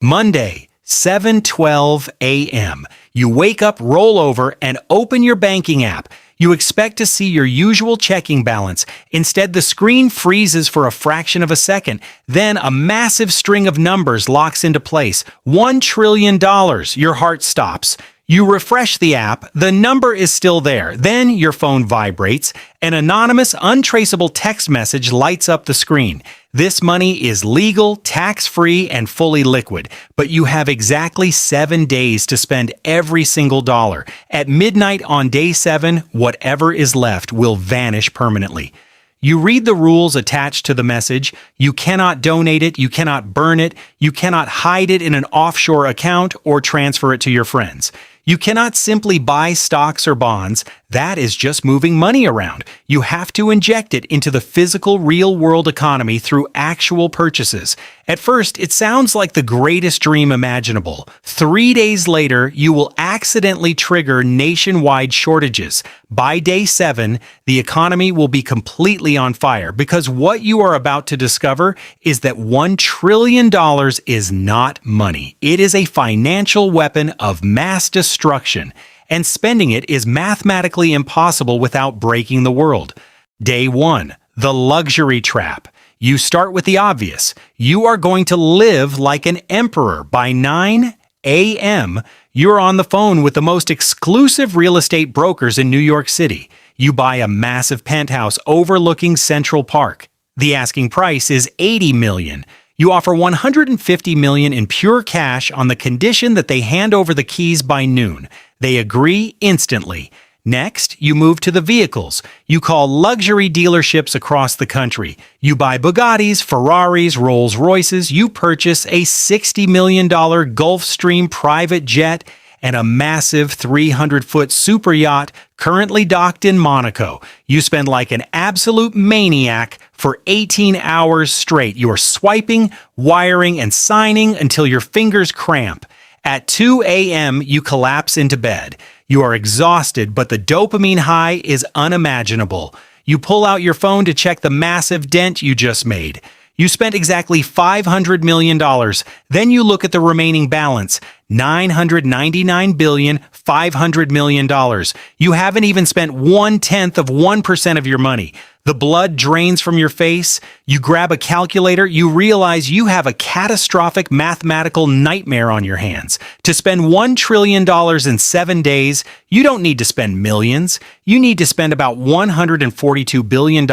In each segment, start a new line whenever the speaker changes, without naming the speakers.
Monday, 7:12 a.m. You wake up, roll over, and open your banking app. You expect to see your usual checking balance. Instead, the screen freezes for a fraction of a second. Then a massive string of numbers locks into place. $1 trillion. Your heart stops. You refresh the app, the number is still there. Then your phone vibrates. An anonymous, untraceable text message lights up the screen. This money is legal, tax-free, and fully liquid, but you have exactly 7 days to spend every single dollar. At midnight on day 7, whatever is left will vanish permanently. You read the rules attached to the message. You cannot donate it, you cannot burn it, you cannot hide it in an offshore account or transfer it to your friends. You cannot simply buy stocks or bonds. That is just moving money around. You have to inject it into the physical, real-world economy through actual purchases. At first, it sounds like the greatest dream imaginable. 3 days later, you will accidentally trigger nationwide shortages. By day 7, the economy will be completely on fire because what you are about to discover is that $1 trillion is not money. It is a financial weapon of mass destruction, and spending it is mathematically impossible without breaking the world. Day 1. The luxury trap. You start with the obvious. You are going to live like an emperor. By 9 a.m., you're on the phone with the most exclusive real estate brokers in New York City. You buy a massive penthouse overlooking Central Park. The asking price is $80 million. You offer $150 million in pure cash on the condition that they hand over the keys by noon. They agree instantly. Next, you move to the vehicles. You call luxury dealerships across the country. You buy Bugattis, Ferraris, Rolls-Royces. You purchase a $60 million Gulfstream private jet and a massive 300-foot super yacht currently docked in Monaco. You spend like an absolute maniac for 18 hours straight. You are swiping, wiring, and signing until your fingers cramp. At 2 a.m., you collapse into bed. You are exhausted, but the dopamine high is unimaginable. You pull out your phone to check the massive dent you just made. You spent exactly $500 million. Then you look at the remaining balance, $999,500 million. You haven't even spent 1/10 of 1% of your money. The blood drains from your face. You grab a calculator. You realize you have a catastrophic mathematical nightmare on your hands. To spend $1 trillion in 7 days, you don't need to spend millions. You need to spend about $142 billion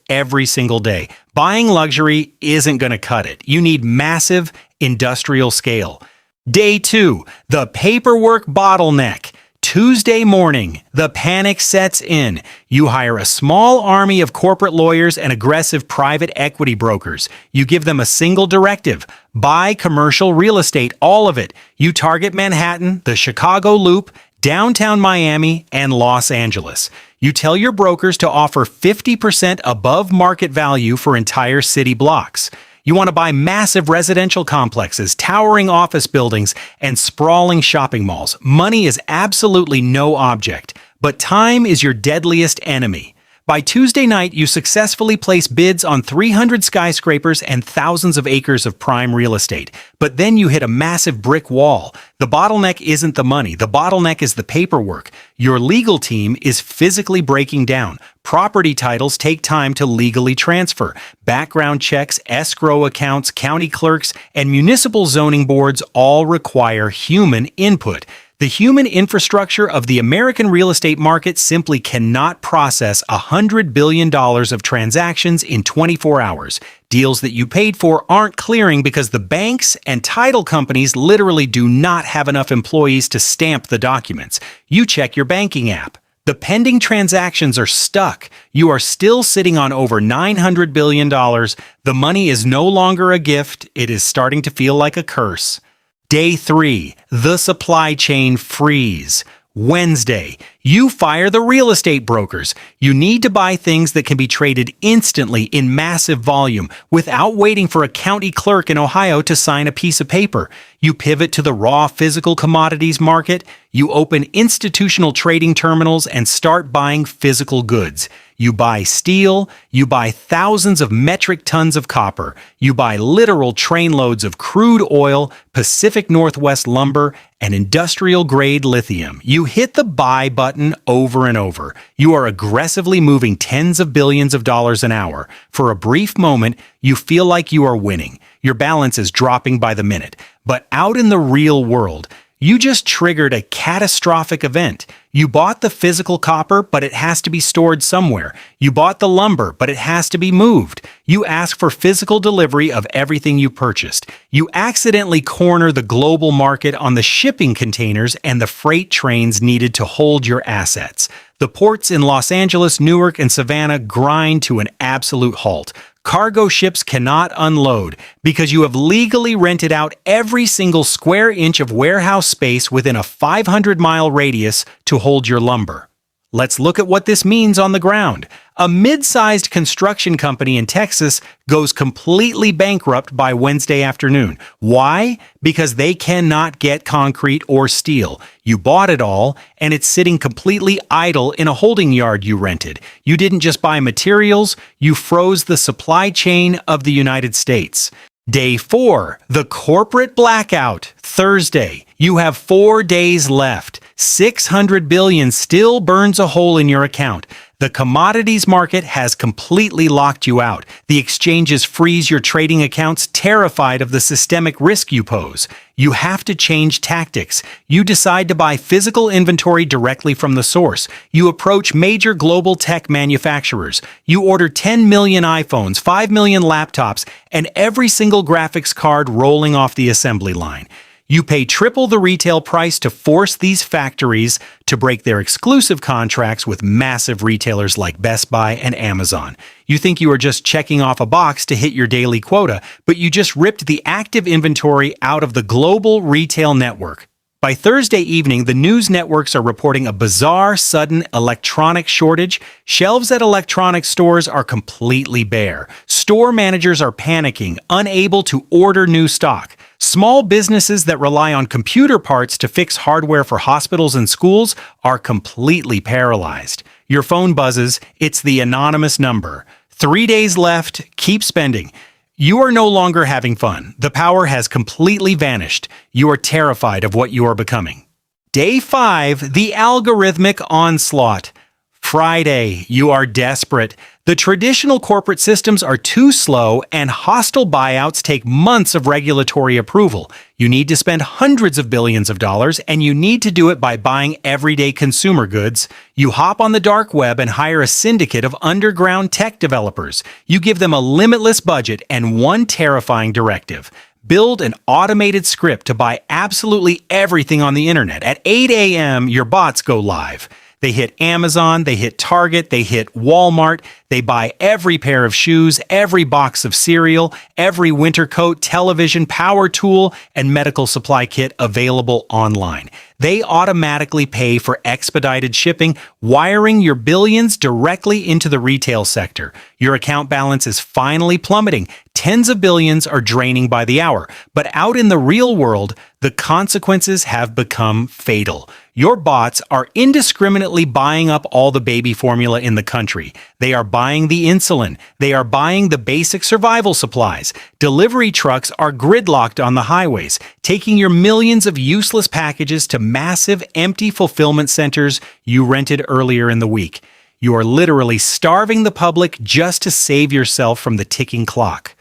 every single day. Buying luxury isn't going to cut it. You need massive industrial scale. Day 2, the paperwork bottleneck. Tuesday morning, the panic sets in. You hire a small army of corporate lawyers and aggressive private equity brokers. You give them a single directive: buy commercial real estate, all of it. You target Manhattan, the Chicago Loop, downtown Miami, and Los Angeles. You tell your brokers to offer 50% above market value for entire city blocks. You want to buy massive residential complexes, towering office buildings, and sprawling shopping malls. Money is absolutely no object, but time is your deadliest enemy. By Tuesday night, you successfully place bids on 300 skyscrapers and thousands of acres of prime real estate. But then you hit a massive brick wall. The bottleneck isn't the money. The bottleneck is the paperwork. Your legal team is physically breaking down. Property titles take time to legally transfer. Background checks, escrow accounts, county clerks, and municipal zoning boards all require human input. The human infrastructure of the American real estate market simply cannot process $100 billion of transactions in 24 hours. Deals that you paid for aren't clearing because the banks and title companies literally do not have enough employees to stamp the documents. You check your banking app. The pending transactions are stuck. You are still sitting on over $900 billion. The money is no longer a gift. It is starting to feel like a curse. Day 3, the supply chain freeze. Wednesday, You fire the real estate brokers. You need to buy things that can be traded instantly in massive volume without waiting for a county clerk in Ohio to sign a piece of paper. You pivot to the raw physical commodities market. You open institutional trading terminals and start buying physical goods. You buy steel, you buy thousands of metric tons of copper, you buy literal trainloads of crude oil, Pacific Northwest lumber, and industrial-grade lithium. You hit the buy button over and over. You are aggressively moving tens of billions of dollars an hour. For a brief moment, you feel like you are winning. Your balance is dropping by the minute. But out in the real world, you just triggered a catastrophic event. You bought the physical copper, but it has to be stored somewhere. You bought the lumber, but it has to be moved. You ask for physical delivery of everything you purchased. You accidentally corner the global market on the shipping containers and the freight trains needed to hold your assets. The ports in Los Angeles, Newark, and Savannah grind to an absolute halt. Cargo ships cannot unload because you have legally rented out every single square inch of warehouse space within a 500-mile radius to hold your lumber. Let's look at what this means on the ground. A mid-sized construction company in Texas goes completely bankrupt by Wednesday afternoon. Why? Because they cannot get concrete or steel. You bought it all, and it's sitting completely idle in a holding yard you rented. You didn't just buy materials, you froze the supply chain of the United States. Day 4, the corporate blackout. Thursday, you have 4 days left. $600 billion still burns a hole in your account. The commodities market has completely locked you out. The exchanges freeze your trading accounts, terrified of the systemic risk you pose. You have to change tactics. You decide to buy physical inventory directly from the source. You approach major global tech manufacturers. You order 10 million iPhones, 5 million laptops, and every single graphics card rolling off the assembly line. You pay triple the retail price to force these factories to break their exclusive contracts with massive retailers like Best Buy and Amazon. You think you are just checking off a box to hit your daily quota, but you just ripped the active inventory out of the global retail network. By Thursday evening, the news networks are reporting a bizarre, sudden electronic shortage. Shelves at electronics stores are completely bare. Store managers are panicking, unable to order new stock. Small businesses that rely on computer parts to fix hardware for hospitals and schools are completely paralyzed. Your phone buzzes, it's the anonymous number. 3 days left, keep spending. You are no longer having fun. The power has completely vanished. You are terrified of what you are becoming. Day 5, the algorithmic onslaught. Friday, you are desperate. The traditional corporate systems are too slow, and hostile buyouts take months of regulatory approval. You need to spend hundreds of billions of dollars, and you need to do it by buying everyday consumer goods. You hop on the dark web and hire a syndicate of underground tech developers. You give them a limitless budget and one terrifying directive. Build an automated script to buy absolutely everything on the internet. At 8 a.m., your bots go live. They hit Amazon, they hit Target, they hit Walmart, they buy every pair of shoes, every box of cereal, every winter coat, television, power tool, and medical supply kit available online. They automatically pay for expedited shipping, wiring your billions directly into the retail sector. Your account balance is finally plummeting. Tens of billions are draining by the hour. But out in the real world, the consequences have become fatal. Your bots are indiscriminately buying up all the baby formula in the country. They are buying the insulin. They are buying the basic survival supplies. Delivery trucks are gridlocked on the highways, taking your millions of useless packages to massive empty fulfillment centers you rented earlier in the week. You are literally starving the public just to save yourself from the ticking clock.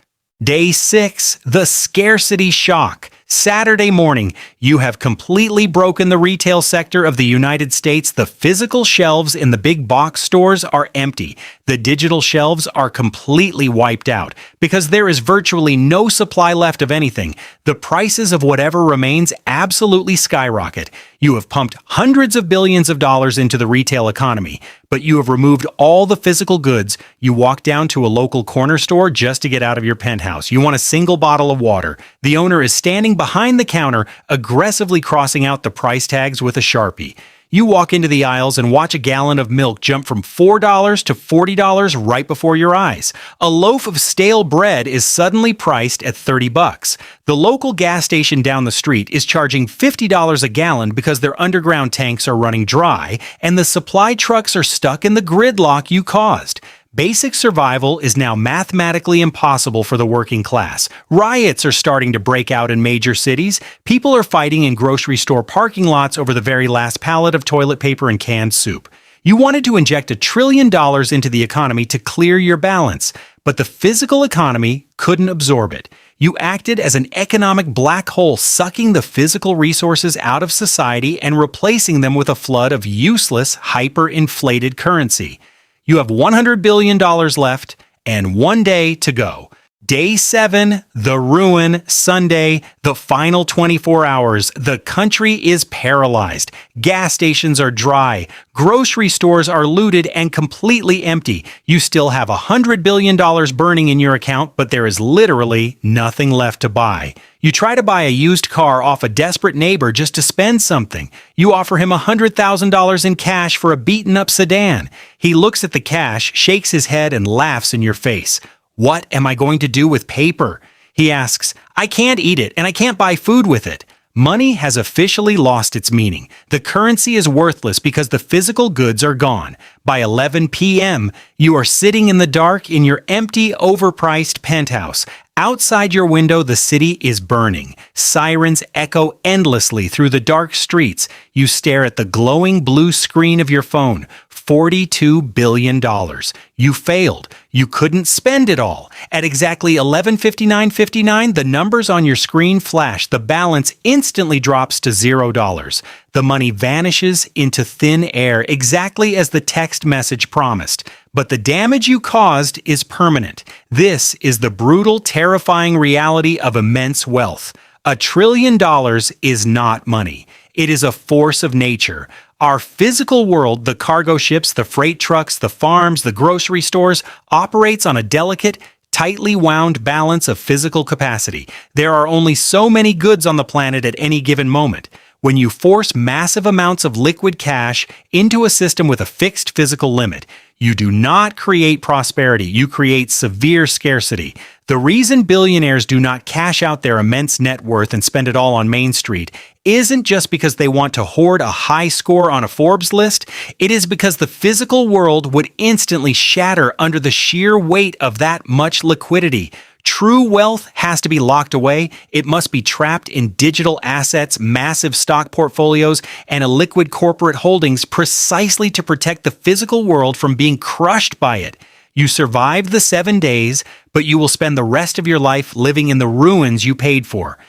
Day 6, the scarcity shock. Saturday morning, you have completely broken the retail sector of the United States. The physical shelves in the big box stores are empty. The digital shelves are completely wiped out because there is virtually no supply left of anything. The prices of whatever remains absolutely skyrocket. You have pumped hundreds of billions of dollars into the retail economy, but you have removed all the physical goods. You walk down to a local corner store just to get out of your penthouse. You want a single bottle of water. The owner is standing behind the counter, aggressively crossing out the price tags with a Sharpie. You walk into the aisles and watch a gallon of milk jump from $4 to $40 right before your eyes. A loaf of stale bread is suddenly priced at $30. The local gas station down the street is charging $50 a gallon because their underground tanks are running dry, and the supply trucks are stuck in the gridlock you caused. Basic survival is now mathematically impossible for the working class. Riots are starting to break out in major cities. People are fighting in grocery store parking lots over the very last pallet of toilet paper and canned soup. You wanted to inject $1 trillion into the economy to clear your balance, but the physical economy couldn't absorb it. You acted as an economic black hole, sucking the physical resources out of society and replacing them with a flood of useless, hyper-inflated currency. You have $100 billion left and 1 day to go. Day 7, the ruin. Sunday, the final 24 hours. The country is paralyzed. Gas stations are dry. Grocery stores are looted and completely empty. You still have $100 billion burning in your account, but there is literally nothing left to buy. You try to buy a used car off a desperate neighbor just to spend something. You offer him $100,000 in cash for a beaten-up sedan. He looks at the cash, shakes his head, and laughs in your face. What am I going to do with paper? He asks. I can't eat it, and I can't buy food with it. Money has officially lost its meaning. The currency is worthless because the physical goods are gone. By 11 p.m., you are sitting in the dark in your empty, overpriced penthouse. Outside your window, the city is burning. Sirens echo endlessly through the dark streets. You stare at the glowing blue screen of your phone. $42 billion. You failed. You couldn't spend it all. At exactly 11:59:59, the numbers on your screen flash. The balance instantly drops to $0. The money vanishes into thin air, exactly as the text message promised. But the damage you caused is permanent. This is the brutal, terrifying reality of immense wealth. $1 trillion is not money. It is a force of nature. Our physical world, the cargo ships, the freight trucks, the farms, the grocery stores, operates on a delicate, tightly wound balance of physical capacity. There are only so many goods on the planet at any given moment. When you force massive amounts of liquid cash into a system with a fixed physical limit, you do not create prosperity, you create severe scarcity. The reason billionaires do not cash out their immense net worth and spend it all on Main Street isn't just because they want to hoard a high score on a Forbes list. It is because the physical world would instantly shatter under the sheer weight of that much liquidity. True wealth has to be locked away. It must be trapped in digital assets, massive stock portfolios, and illiquid corporate holdings precisely to protect the physical world from being crushed by it. You survive the 7 days, but you will spend the rest of your life living in the ruins you paid for.